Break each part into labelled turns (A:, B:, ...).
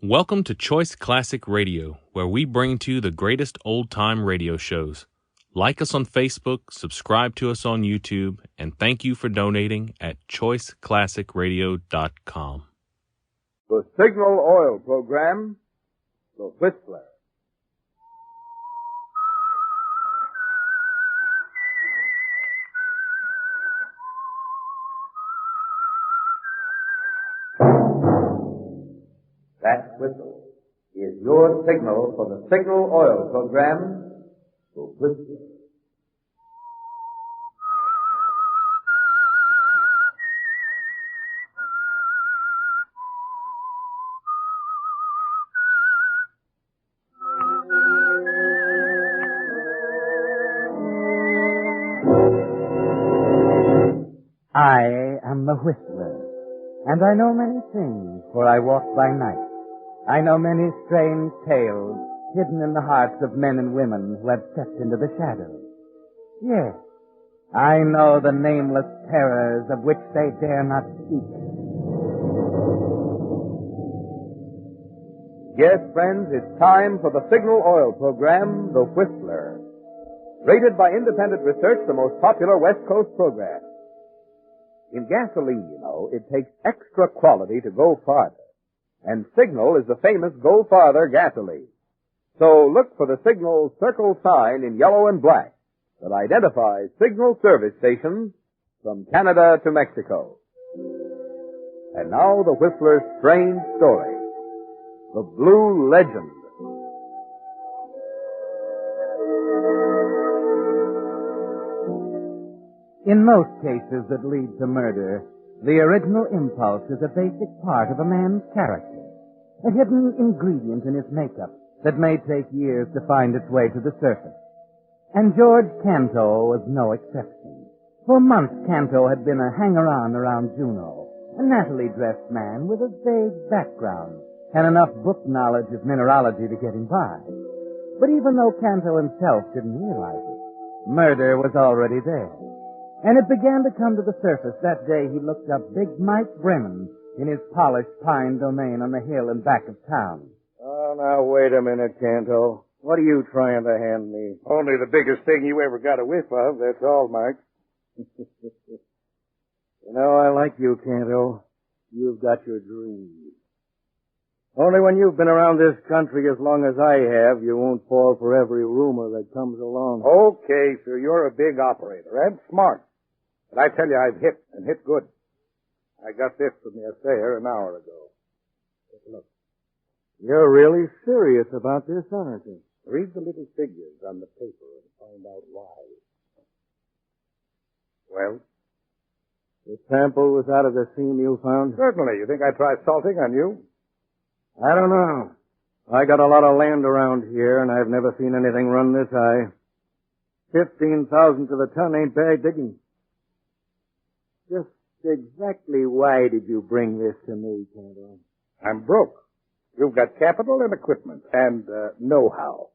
A: Welcome to Choice Classic Radio, where we bring to you the greatest old-time radio shows. Like us on Facebook, subscribe to us on YouTube, and thank you for donating at choiceclassicradio.com.
B: The Signal Oil Program, The Whistler. That whistle is your signal for the Signal Oil Program, The Whistler.
C: I am the Whistler, and I know many things, for I walk by night. I know many strange tales hidden in the hearts of men and women who have stepped into the shadows. Yes, I know the nameless terrors of which they dare not speak.
B: Yes, friends, it's time for the Signal Oil Program, The Whistler. Rated by independent research, the most popular West Coast program. In gasoline, it takes extra quality to go farther. And Signal is the famous Go Farther gasoline. So look for the Signal circle sign in yellow and black that identifies Signal service stations from Canada to Mexico. And now the Whistler's strange story. The Blue Legend.
C: In most cases that lead to murder, the original impulse is a basic part of a man's character, a hidden ingredient in his makeup that may take years to find its way to the surface. And George Canto was no exception. For months, Canto had been a hanger-on around Juneau, a nattily dressed man with a vague background and enough book knowledge of mineralogy to get him by. But even though Canto himself didn't realize it, murder was already there. And it began to come to the surface that day he looked up Big Mike Brennan in his polished pine domain on the hill in back of town.
D: Oh, now, wait a minute, Canto. What are you trying to hand me?
E: Only the biggest thing you ever got a whiff of, that's all, Mike.
D: I like you, Canto. You've got your dreams. Only when you've been around this country as long as I have, you won't fall for every rumor that comes along.
E: Okay, sir, you're a big operator and smart. But I tell you, I've hit, and hit good. I got this from the assayer an hour ago. Take a look.
D: You're really serious about this, aren't you?
E: Read the little figures on the paper and find out why. Well?
D: The sample was out of the seam you found?
E: Certainly. You think I'd try salting on you?
D: I don't know. I got a lot of land around here, and I've never seen anything run this high. 15,000 to the ton ain't bad digging. Just exactly why did you bring this to me, Canto?
E: I'm broke. You've got capital and equipment and know-how.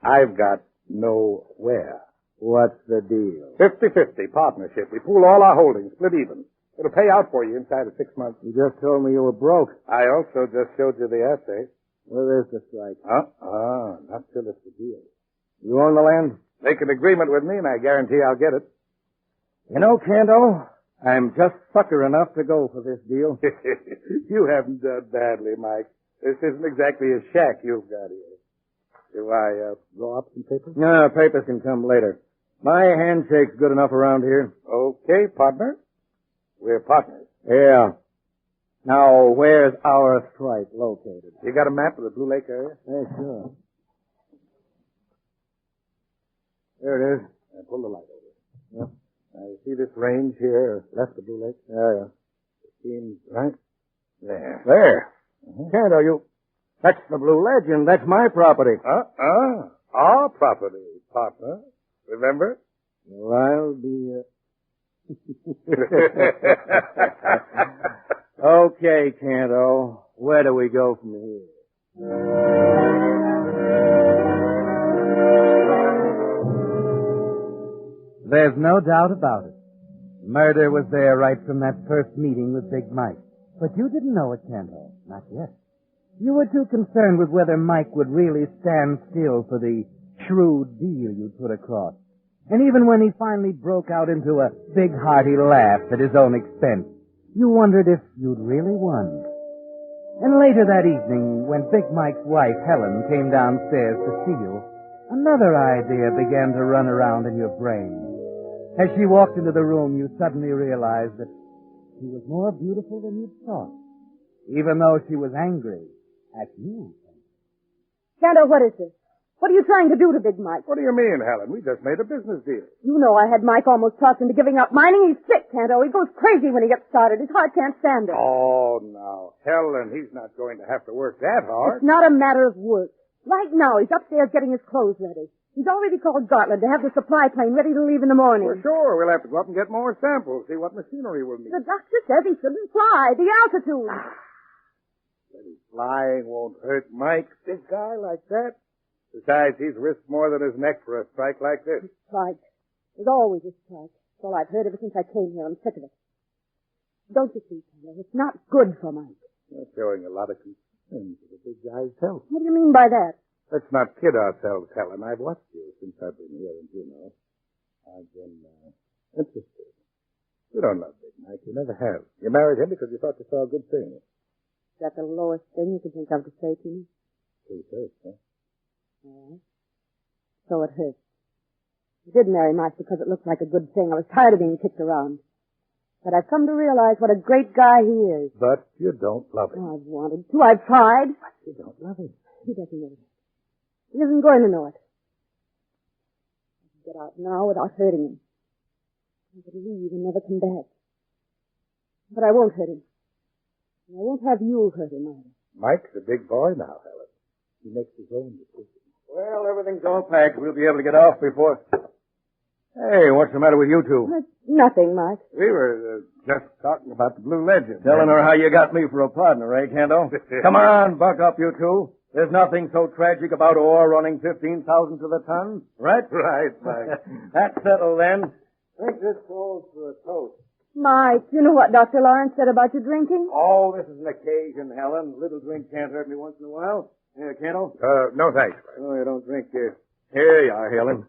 E: I've got nowhere.
D: What's the deal?
E: 50-50 partnership. We pool all our holdings, split even. It'll pay out for you inside of 6 months.
D: You just told me you were broke.
E: I also just showed you the assay.
D: Where is the strike?
E: Not till it's the deal.
D: You own the land?
E: Make an agreement with me and I guarantee I'll get it.
D: Canto, I'm just sucker enough to go for this deal.
E: You haven't done badly, Mike. This isn't exactly a shack you've got here. Do I draw up some papers?
D: No, papers can come later. My handshake's good enough around here.
E: Okay, partner. We're partners.
D: Yeah. Now, where's our strike located?
E: You got a map of the Blue Lake area?
D: Yeah, sure. There it is.
E: And pull the light over.
D: Yep.
E: Now, you see this range here left of Blue Lake?
D: Yeah.
E: It seems right there.
D: There. Canto, you... That's the Blue Legend. That's my property.
E: Our property, partner. Remember?
D: Well, I'll be... Okay, Canto. Where do we go from here?
C: There's no doubt about it. Murder was there right from that first meeting with Big Mike. But you didn't know it, Canto. Not yet. You were too concerned with whether Mike would really stand still for the shrewd deal you'd put across. And even when he finally broke out into a big hearty laugh at his own expense, you wondered if you'd really won. And later that evening, when Big Mike's wife, Helen, came downstairs to see you, another idea began to run around in your brain. As she walked into the room, you suddenly realized that she was more beautiful than you'd thought, even though she was angry at you.
F: Canto, what is this? What are you trying to do to Big Mike?
E: What do you mean, Helen? We just made a business deal.
F: You know I had Mike almost talked into giving up mining. He's sick, Canto. He goes crazy when he gets started. His heart can't stand it.
E: Oh, no. Helen, he's not going to have to work that hard.
F: It's not a matter of work. Right now, he's upstairs getting his clothes ready. He's already called Gartland to have the supply plane ready to leave in the morning.
E: Well, sure. We'll have to go up and get more samples, see what machinery we'll need.
F: The doctor says he shouldn't fly. The altitude.
E: But his flying won't hurt Mike, big guy like that. Besides, he's risked more than his neck for a strike like this.
F: Strike. There's always a strike. That's all I've heard ever since I came here. I'm sick of it. Don't you see, Taylor? It's not good for Mike.
E: You're showing a lot of concern for the big guy's health.
F: What do you mean by that?
E: Let's not kid ourselves, Helen. I've watched you since I've been here, and you know, I've been interested. You don't love Big Mike. You never have. You married him because you thought you saw a good thing.
F: Is that the lowest thing you can think of to say to me?
E: Pretty safe, huh?
F: All right. So it hurts. I did marry Mike because it looked like a good thing. I was tired of being kicked around. But I've come to realize what a great guy he is.
E: But you don't love him.
F: Oh, I've wanted to. I've tried.
E: But you don't love him.
F: He doesn't know that. He isn't going to know it. I can get out now without hurting him. I could leave and never come back. But I won't hurt him. And I won't have you hurt him either.
E: Mike's a big boy now, Helen. He makes his own decisions.
D: Well, everything's all packed. We'll be able to get off before... Hey, what's the matter with you two?
F: Nothing, Mike.
E: We were just talking about the Blue Legend.
D: Telling her how you got me for a partner, eh, Kendo? Come on, buck up, you two. There's nothing so tragic about ore running 15,000 to the ton, right?
E: Right, Mike.
D: That's settled then. Think this calls for a toast.
F: Mike, you know what Dr. Lawrence said about you drinking?
D: Oh, this is an occasion, Helen. Little drink can't hurt me once in a while. Here, Kendo?
E: No thanks, Mike.
D: Oh, you don't drink here. Here you are, Helen.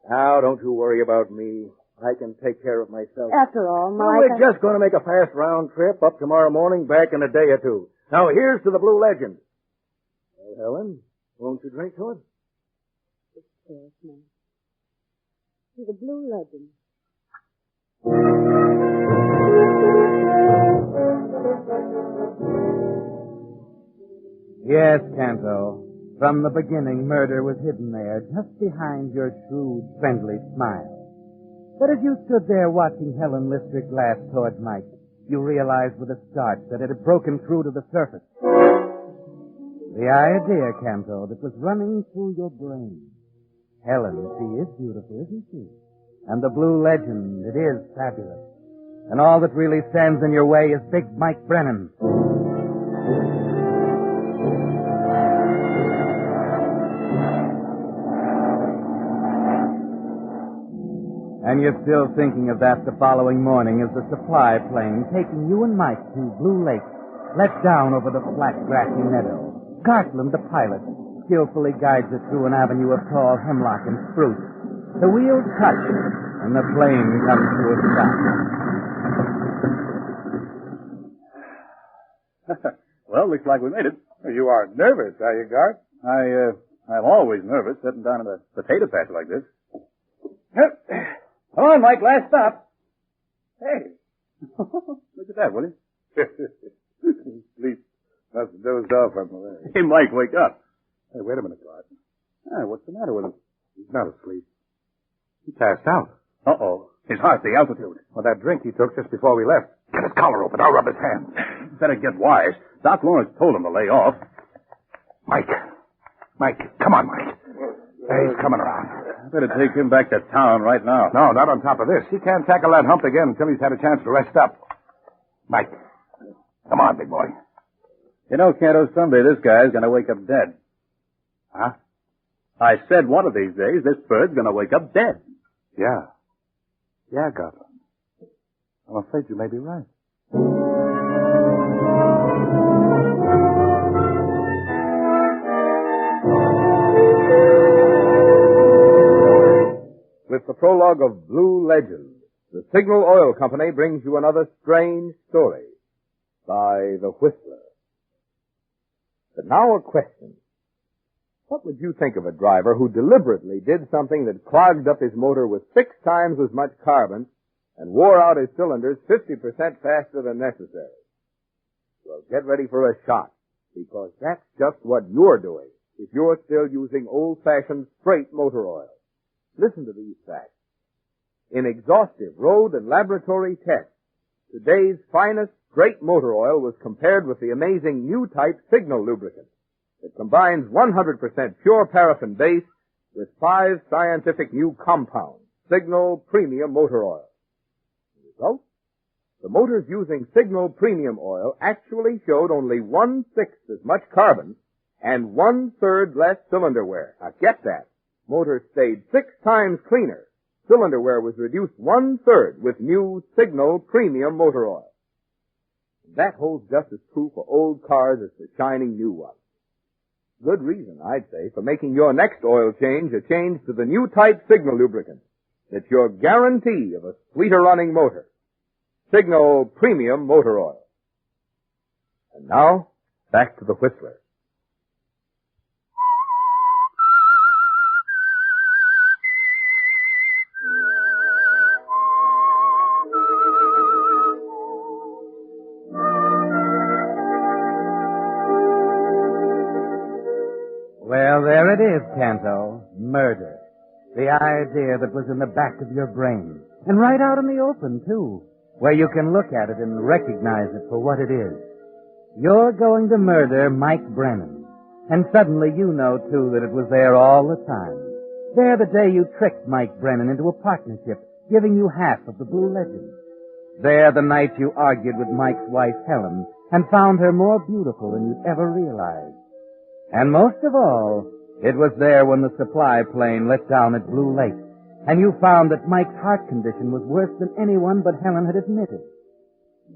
D: Now, don't you worry about me. I can take care of myself.
F: After all,
D: Well,
F: Mike...
D: we're just going to make a fast round trip up tomorrow morning, back in a day or two. Now, here's to the Blue Legend. Well, Helen, won't you drink to it?
F: Of course, Mike. To the Blue Legend.
C: Yes, Canto. From the beginning, murder was hidden there, just behind your shrewd, friendly smile. But as you stood there watching Helen lift her glass toward Mike, you realized with a start that it had broken through to the surface. The idea, Canto, that was running through your brain. Helen, she is beautiful, isn't she? And the Blue Legend, it is fabulous. And all that really stands in your way is Big Mike Brennan. And you're still thinking of that the following morning as the supply plane taking you and Mike to Blue Lake let down over the flat, grassy meadow. Gartland, the pilot, skillfully guides it through an avenue of tall hemlock and spruce. The wheels touch, and the plane comes to a stop.
G: Well, looks like we made it.
E: You aren't nervous, are you, Gart?
G: I'm always nervous sitting down in a potato patch like this.
D: Come on, Mike, last stop.
G: Hey. Look at that, will you?
E: Sleep. Must have dozed off on the way.
G: Hey, Mike, wake up.
E: Hey, wait a minute, Gart.
G: Hey, what's the matter with him?
E: He's not asleep. He passed out.
G: Uh-oh. His heart, the altitude.
E: Well, that drink he took just before we left. Get his collar open. I'll rub his hand.
G: Better get wise. Doc Lawrence told him to lay off.
E: Mike, come on, Mike. He's coming around.
G: Better take him back to town right now.
E: No, not on top of this. He can't tackle that hump again until he's had a chance to rest up. Mike, come on, big boy.
G: You know, Canto, someday this guy's going to wake up dead.
E: Huh?
G: I said one of these days this bird's going to wake up dead.
E: Yeah. Yeah, Gartland. I'm afraid you may be right.
B: the prologue of Blue Legend, the Signal Oil Company brings you another strange story by The Whistler. But now a question. What would you think of a driver who deliberately did something that clogged up his motor with 6 times as much carbon and wore out his cylinders 50% faster than necessary? Well, get ready for a shock, because that's just what you're doing if you're still using old-fashioned straight motor oil. Listen to these facts. In exhaustive road and laboratory tests, today's finest straight motor oil was compared with the amazing new type Signal lubricant. It combines 100% pure paraffin base with 5 scientific new compounds, Signal Premium Motor Oil. The result? The motors using Signal Premium Oil actually showed only 1/6 as much carbon and 1/3 less cylinder wear. Now get that. Motors stayed 6 times cleaner. Cylinder wear was reduced 1/3 with new Signal Premium Motor Oil. That holds just as true for old cars as for shining new ones. Good reason, I'd say, for making your next oil change a change to the new type Signal lubricant. That's your guarantee of a sweeter running motor. Signal Premium Motor Oil. And now, back to the Whistler.
C: Well, there it is, Canto. Murder. The idea that was in the back of your brain. And right out in the open, too, where you can look at it and recognize it for what it is. You're going to murder Mike Brennan. And suddenly you know, too, that it was there all the time. There the day you tricked Mike Brennan into a partnership, giving you half of the Blue Legend. There the night you argued with Mike's wife, Helen, and found her more beautiful than you'd ever realized. And most of all, it was there when the supply plane let down at Blue Lake, and you found that Mike's heart condition was worse than anyone but Helen had admitted.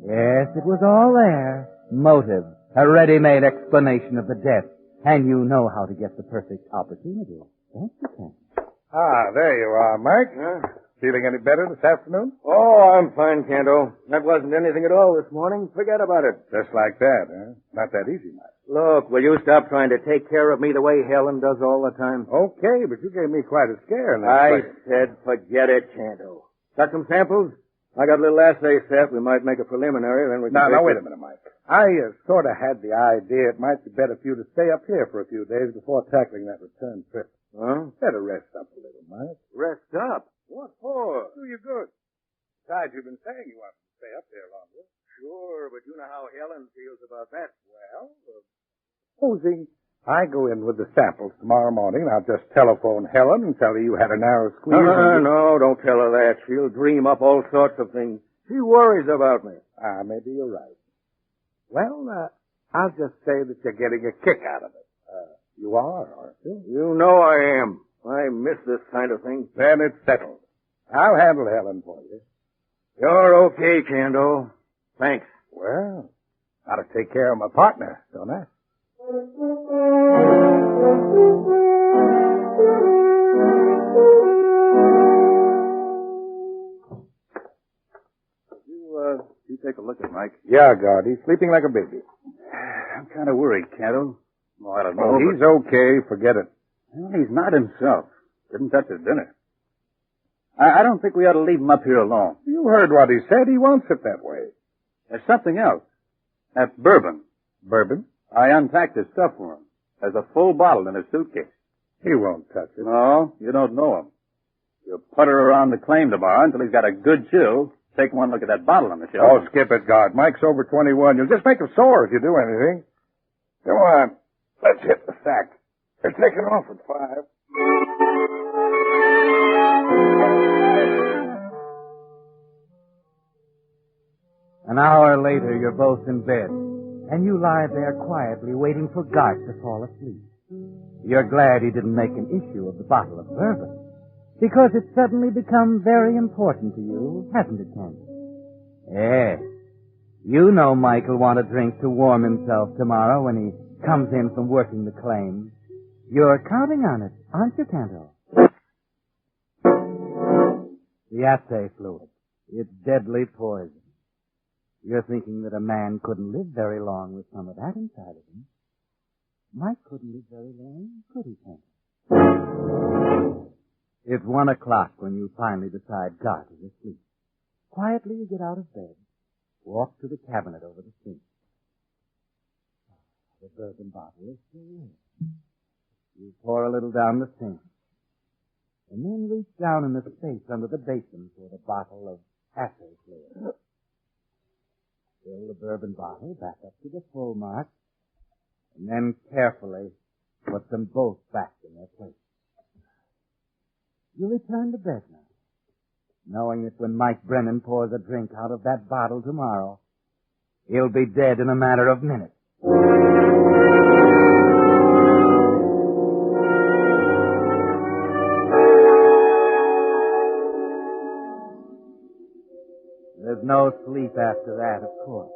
C: Yes, it was all there. Motive, a ready-made explanation of the death, and you know how to get the perfect opportunity, don't you, Ken?
E: Ah, there you are, Mike. Feeling any better this afternoon?
D: Oh, I'm fine, Canto. That wasn't anything at all this morning. Forget about it.
E: Just like that, huh? Not that easy, Mike.
D: Look, will you stop trying to take care of me the way Helen does all the time?
E: Okay, but you gave me quite a scare in that
D: I
E: place.
D: said forget it, Canto. Got some samples? I got a little assay set. We might make a preliminary, then we can...
E: Now, wait a minute, Mike. I sort of had the idea it might be better for you to stay up here for a few days before tackling that return trip.
D: Huh?
E: Better rest up a little, Mike.
D: Rest up? What for?
E: Do you good. Besides, you've been saying you want to stay up there longer.
D: Sure, but you know how Helen feels about that.
E: Well, supposing I go in with the samples tomorrow morning, I'll just telephone Helen and tell her you had a narrow squeeze.
D: No, don't tell her that. She'll dream up all sorts of things. She worries about me.
E: Maybe you're right. Well, I'll just say that you're getting a kick out of it. You are, aren't you?
D: You know I am. I miss this kind of thing.
E: Then it's settled. I'll handle Helen for you.
D: You're okay, Canto. Thanks.
E: Well, gotta take care of my partner, don't I?
G: You take a look at Mike.
E: Yeah, God, he's sleeping like a baby.
G: I'm kind of worried, Canto. Oh, I don't know.
E: He's okay. Forget it.
G: Well, he's not himself. Didn't touch his dinner. I don't think we ought to leave him up here alone.
E: You heard what he said. He wants it that way.
G: There's something else. That's bourbon.
E: Bourbon?
G: I unpacked his stuff for him. There's a full bottle in his suitcase.
E: He won't touch it.
G: No, you don't know him. You'll putter around the claim tomorrow until he's got a good chill. Take one look at that bottle on the shelf.
E: Oh, skip it, God. Mike's over 21. You'll just make him sore if you do anything. Come on. Let's hit the sack. They're taking off at 5.
C: An hour later, you're both in bed, and you lie there quietly waiting for Gart to fall asleep. You're glad he didn't make an issue of the bottle of bourbon, because it's suddenly become very important to you, hasn't it, Ken? Yes. You know Mike will want a drink to warm himself tomorrow when he comes in from working the claim. You're counting on it, aren't you, Canto? The assay fluid. It's deadly poison. You're thinking that a man couldn't live very long with some of that inside of him. Mike couldn't live very long, could he, Kent? It's 1 o'clock when you finally decide Gart is asleep. Quietly you get out of bed, walk to the cabinet over the sink. The bourbon bottle is still there. You pour a little down the sink, and then reach down in the space under the basin for the bottle of assay fluid. Fill the bourbon bottle back up to the full mark, and then carefully put them both back in their place. You return to bed now, knowing that when Mike Brennan pours a drink out of that bottle tomorrow, he'll be dead in a matter of minutes. There's no sleep after that, of course.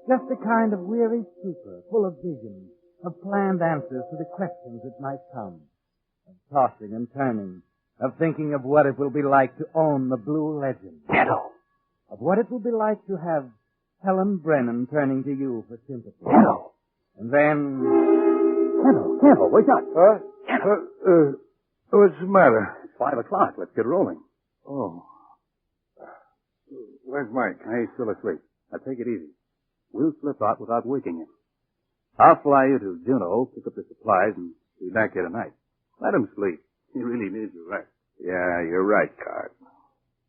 C: Just a kind of weary stupor, full of visions, of planned answers to the questions that might come, of tossing and turning, of thinking of what it will be like to own the Blue Legend.
E: Hello.
C: Of what it will be like to have Helen Brennan turning to you for sympathy.
E: Hello.
C: And then...
E: Hello, wake up. What's the matter?
G: It's 5 o'clock. Let's get rolling.
E: Oh. Where's Mike?
G: He's still asleep. Now take it easy. We'll slip out without waking him. I'll fly you to Juneau, pick up the supplies, and be back here tonight. Let him sleep. He really needs a rest.
E: Yeah, you're right, Cart.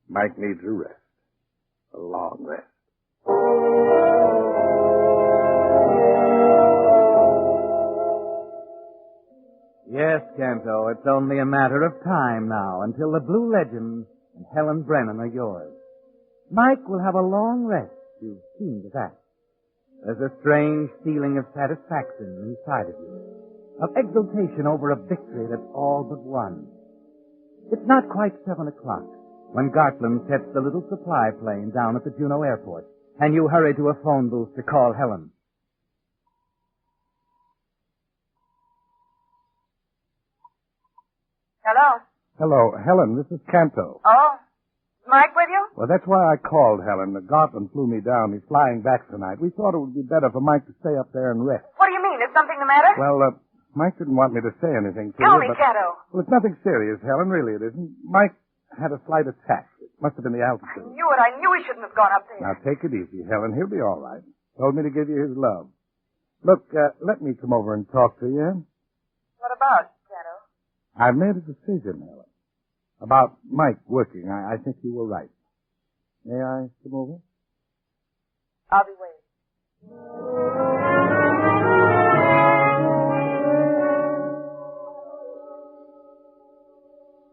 E: Mike needs a rest. A long rest.
C: Yes, Canto, it's only a matter of time now until the Blue Legend and Helen Brennan are yours. Mike will have a long rest, you've seen to that. There's a strange feeling of satisfaction inside of you, of exultation over a victory that's all but won. It's not quite 7 o'clock when Gartland sets the little supply plane down at the Juneau airport, and you hurry to a phone booth to call Helen.
F: Hello?
E: Hello, Helen, this is Canto.
F: Oh? Mike with you?
E: Well, that's why I called Helen. The Gartland flew me down. He's flying back tonight. We thought it would be better for Mike to stay up there and rest.
F: What do you mean? Is something the matter?
E: Well, Mike didn't want me to say anything to
F: Tell
E: you,
F: me,
E: but...
F: Cato.
E: Well, it's nothing serious, Helen. Really, it isn't. Mike had a slight attack. It must have been the
F: I
E: altitude.
F: knew it. I knew he shouldn't have gone up there.
E: Now, take it easy, Helen. He'll be all right. Told me to give you his love. Look, let me come over and talk to you.
F: What about, Cato?
E: I've made a decision, Helen. About Mike working. I think you were right. May I come over?
F: I'll be waiting.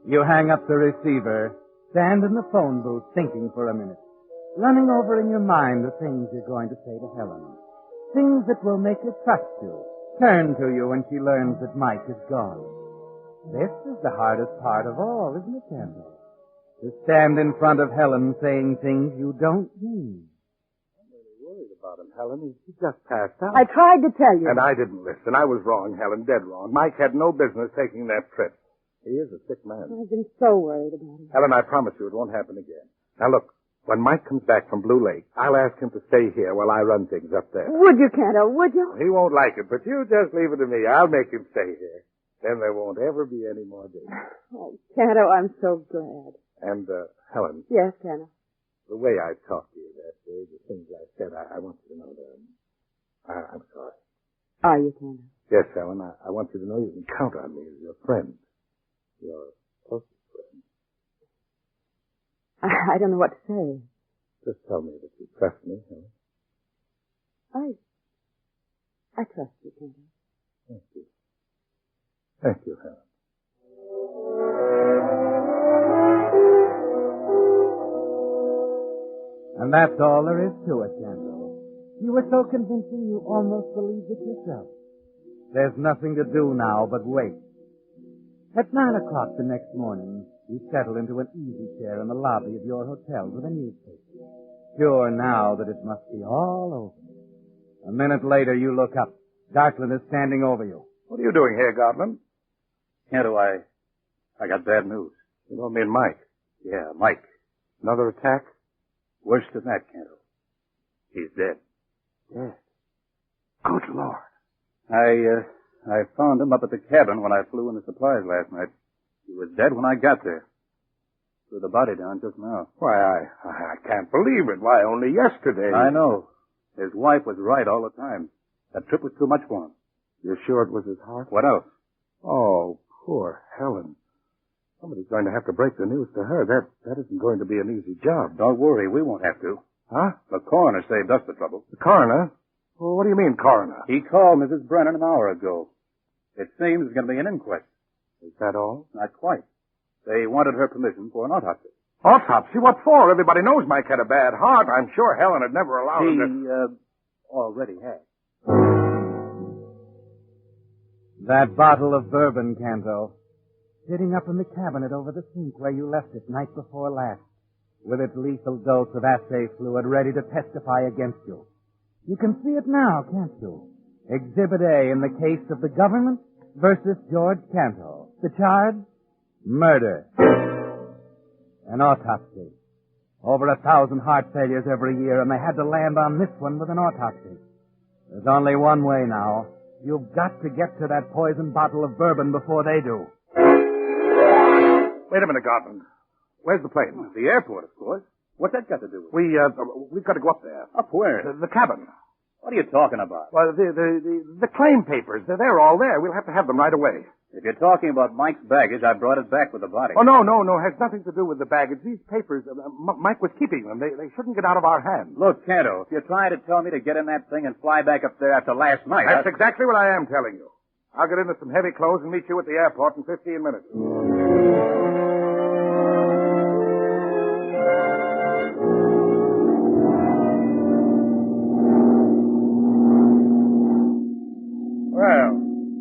C: You hang up the receiver, stand in the phone booth thinking for a minute, running over in your mind the things you're going to say to Helen. Things that will make her trust you, turn to you when she learns that Mike is gone. This is the hardest part of all, isn't it, Kendall? To stand in front of Helen saying things you don't mean.
E: I'm really worried about him, Helen. He just passed out.
F: I tried to tell you.
E: And I didn't listen. I was wrong, Helen, dead wrong. Mike had no business taking that trip. He is a sick man.
F: I've been so worried about him.
E: Helen, I promise you it won't happen again. Now, look, when Mike comes back from Blue Lake, I'll ask him to stay here while I run things up there.
F: Would you, Cato? Would you?
E: He won't like it, but you just leave it to me. I'll make him stay here. Then there won't ever be any more danger.
F: Oh, Cato, I'm so glad.
E: And, Helen,
F: Yes, Cato.
E: the way I talked to you that day, the things I said, I want you to know that I'm sorry.
F: Are you, Cato?
E: Yes, Helen, I want you to know you can count on me as your friend. Your closest friend.
F: I don't know what to say.
E: Just tell me that you trust me, Helen.
F: I trust you, Cato.
E: Thank you. Thank you, Helen.
C: And that's all there is to it, Kendall. You were so convincing you almost believed it yourself. There's nothing to do now but wait. At 9 o'clock the next morning, you settle into an easy chair in the lobby of your hotel with a newspaper, sure now that it must be all over. A minute later, you look up. Gartland is standing over you.
E: What are you doing here, Gartland?
G: Canto, I got bad news.
E: You don't mean Mike.
G: Yeah, Mike.
E: Another attack?
G: Worse than that, Canto. He's dead.
E: Dead. Good Lord.
G: I found him up at the cabin when I flew in the supplies last night. He was dead when I got there. Threw the body down just now.
E: Why, I can't believe it. Why, only yesterday.
G: I know. His wife was right all the time. That trip was too much for him.
E: You're sure it was his heart?
G: What else?
E: Oh, poor Helen. Somebody's going to have to break the news to her. That isn't going to be an easy job.
G: Don't worry, we won't have to.
E: Huh?
G: The coroner saved us the trouble.
E: The coroner? Well, what do you mean, coroner?
G: He called Mrs. Brennan an hour ago. It seems there's going to be an inquest.
E: Is that all?
G: Not quite. They wanted her permission for an autopsy.
E: Autopsy? What for? Everybody knows Mike had a bad heart. I'm sure Helen had never allowed him to...
G: He, already had.
C: That bottle of bourbon, Canto, sitting up in the cabinet over the sink where you left it night before last, with its lethal dose of assay fluid ready to testify against you. You can see it now, can't you? Exhibit A in the case of the government versus George Canto. The charge? Murder. An autopsy. Over 1,000 heart failures every year, and they had to land on this one with an autopsy. There's only one way now. You've got to get to that poison bottle of bourbon before they do.
E: Wait a minute, Godwin. Where's the plane?
G: The airport, of course. What's that got to do with it?
E: We've got to go up there.
G: Up where?
E: The cabin.
G: What are you talking about?
E: Well, the claim papers, they're all there. We'll have to have them right away.
G: If you're talking about Mike's baggage, I brought it back with the body.
E: Oh, no. It has nothing to do with the baggage. These papers, Mike was keeping them. They shouldn't get out of our hands.
G: Look, Canto, if you're trying to tell me to get in that thing and fly back up there after last night...
E: That's exactly what I am telling you. I'll get into some heavy clothes and meet you at the airport in 15 minutes. Well,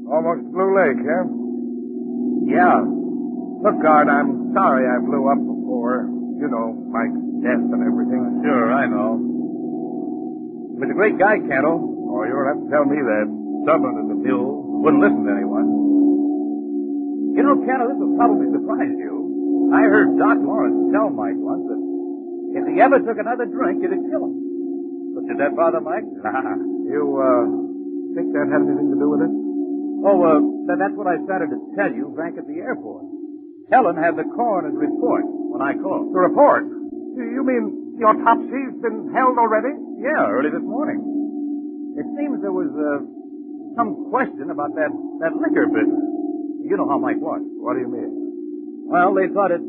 E: almost Blue Lake, huh? Yeah. Look, Guard, I'm sorry I blew up before. You know, Mike's death and everything.
G: Sure, I know. He was a great guy, Canto.
E: Oh, you'll have to tell me that.
G: Stubborn as a mule. Wouldn't listen to anyone. You know, Canto, this will probably surprise you. I heard Doc Lawrence tell Mike once that if he ever took another drink, it'd kill him. But did that bother Mike?
E: You, think that had anything to do with it?
G: Oh, that's what I started to tell you back at the airport. Helen had the coroner's report when I called.
E: The report? You mean the autopsy's been held already?
G: Yeah, early this morning. It seems there was some question about that liquor business. You know how Mike was.
E: What do you mean?
G: Well, they thought it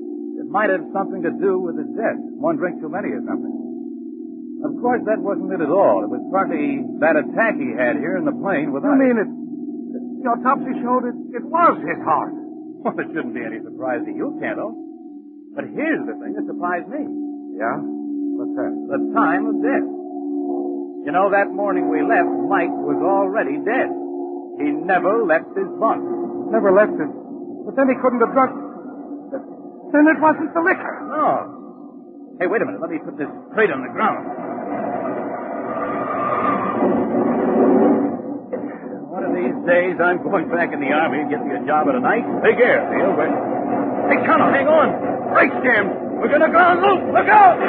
G: might have something to do with his death. One drink too many or something. Of course, that wasn't it at all. It was partly that attack he had here in the plane with us.
E: You mean the autopsy showed it was his heart?
G: Well, it shouldn't be any surprise to you, Canto. But here's the thing that surprised me.
E: Yeah? What's that?
G: The time of death. You know, that morning we left, Mike was already dead. He never left his bunk.
E: Never left it. But then he couldn't have drunk. Then it wasn't the liquor.
G: No. Hey, wait a minute. Let me put this crate on the ground. One of these days, I'm going back in the Army and get me a job at a nice big airfield where... Hey, Connor, hang on! Brake jams! We're gonna go loose! Look out!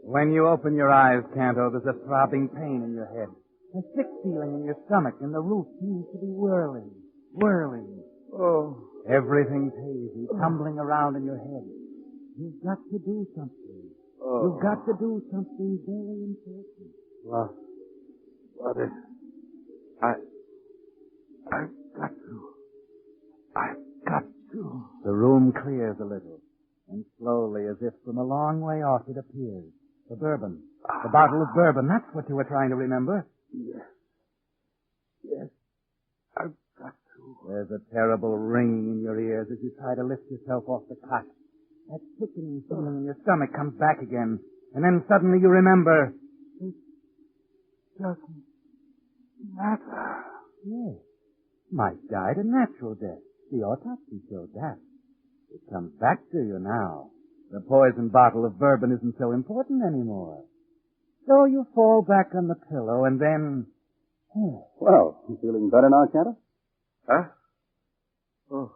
C: When you open your eyes, Canto, there's a throbbing pain in your head. A sick feeling in your stomach, and the roof seems to be whirling.
E: Oh.
C: Everything's hazy, tumbling around in your head. You've got to do something.
E: Oh.
C: You've got to do something very important.
E: Well, what is... I've got to.
C: The room clears a little, and slowly, as if from a long way off, it appears. The bourbon. The bottle of bourbon. That's what you were trying to remember.
E: Yes. I've got to.
C: There's a terrible ringing in your ears as you try to lift yourself off the cot. That sickening feeling in your stomach comes back again, and then suddenly you remember.
E: It doesn't matter.
C: Yes. Mike died a natural death. The autopsy showed that. It comes back to you now. The poison bottle of bourbon isn't so important anymore. So you fall back on the pillow, and then
E: Well, you feeling better now, Cantor?
D: Huh? Oh,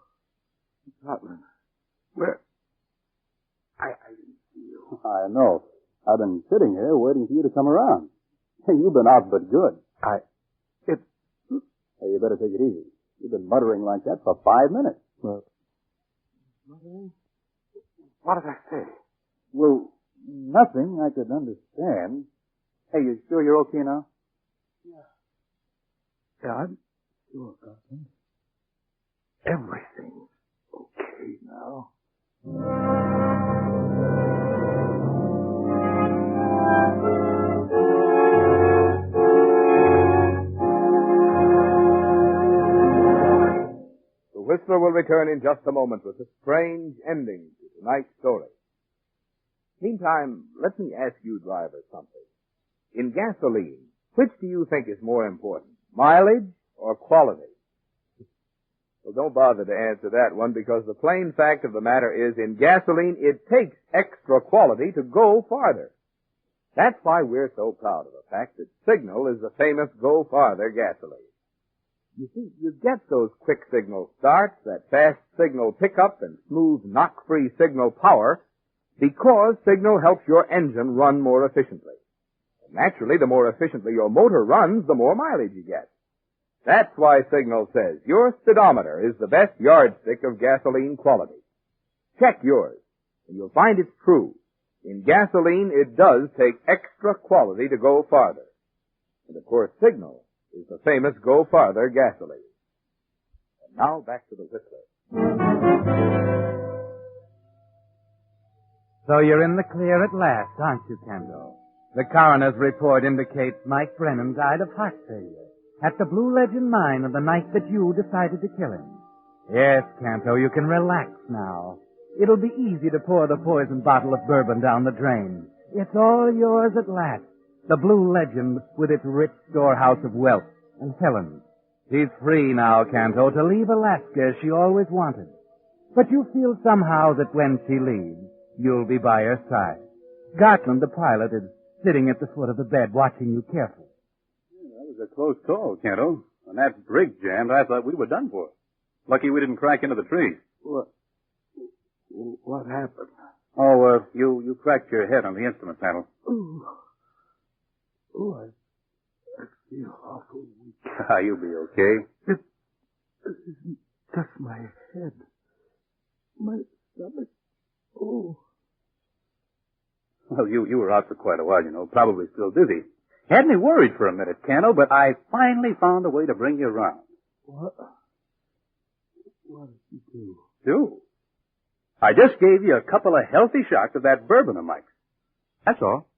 D: Scotland. Where? I didn't see you.
E: I know. I've been sitting here waiting for you to come around. Hey, you've been out but good. Hey, you better take it easy. You've been muttering like that for 5 minutes.
D: Well, what did I say?
E: Well, nothing I could understand. Hey, you sure you're okay now?
D: Yeah, I'm sure, Captain. Everything's okay now.
B: The Whistler will return in just a moment with a strange ending to tonight's story. Meantime, let me ask you drivers something. In gasoline, which do you think is more important, mileage or quality? Well, don't bother to answer that one, because the plain fact of the matter is, in gasoline, it takes extra quality to go farther. That's why we're so proud of the fact that Signal is the famous Go Farther gasoline. You see, you get those quick signal starts, that fast signal pickup, and smooth knock-free signal power because Signal helps your engine run more efficiently. And naturally, the more efficiently your motor runs, the more mileage you get. That's why Signal says your speedometer is the best yardstick of gasoline quality. Check yours, and you'll find it's true. In gasoline, it does take extra quality to go farther. And of course, Signal is the famous Go Farther gasoline. And now back to the Whistler.
C: So you're in the clear at last, aren't you, Kendall? The coroner's report indicates Mike Brennan died of heart failure at the Blue Legend mine on the night that you decided to kill him. Yes, Canto, you can relax now. It'll be easy to pour the poison bottle of bourbon down the drain. It's all yours at last. The Blue Legend with its rich storehouse of wealth. And Helen, she's free now, Canto, to leave Alaska as she always wanted. But you feel somehow that when she leaves, you'll be by her side. Gartland, the pilot, is sitting at the foot of the bed watching you carefully.
E: That was a close call, Canto. When that brig jammed, I thought we were done for. Lucky we didn't crack into the trees.
D: What happened?
E: Oh, you cracked your head on the instrument panel.
D: I feel awful weak.
E: You'll be okay.
D: It isn't just my head. My stomach. Oh.
E: Well, you were out for quite a while, you know, probably still dizzy. Had me worried for a minute, Canto, but I finally found a way to bring you around.
D: What did you do?
E: Do? I just gave you a couple of healthy shots of that bourbon of Mike's. That's all.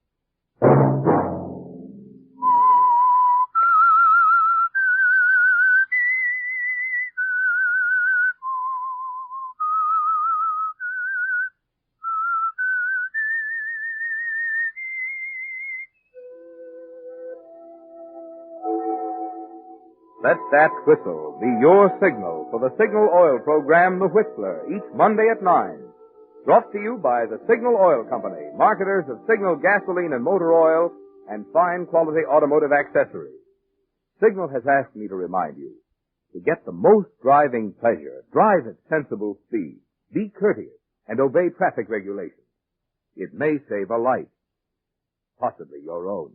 B: Let that whistle be your signal for the Signal Oil program, The Whistler, each Monday at 9. Brought to you by the Signal Oil Company, marketers of Signal gasoline and motor oil and fine quality automotive accessories. Signal has asked me to remind you, to get the most driving pleasure, drive at sensible speed, be courteous, and obey traffic regulations. It may save a life, possibly your own.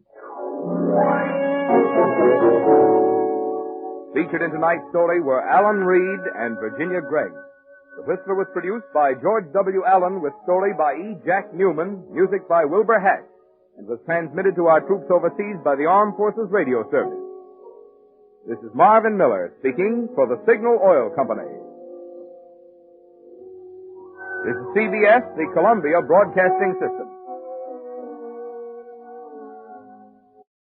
B: Featured in tonight's story were Alan Reed and Virginia Gregg. The Whistler was produced by George W. Allen with story by E. Jack Newman, music by Wilbur Hatch, and was transmitted to our troops overseas by the Armed Forces Radio Service. This is Marvin Miller speaking for the Signal Oil Company. This is CBS, the Columbia Broadcasting System.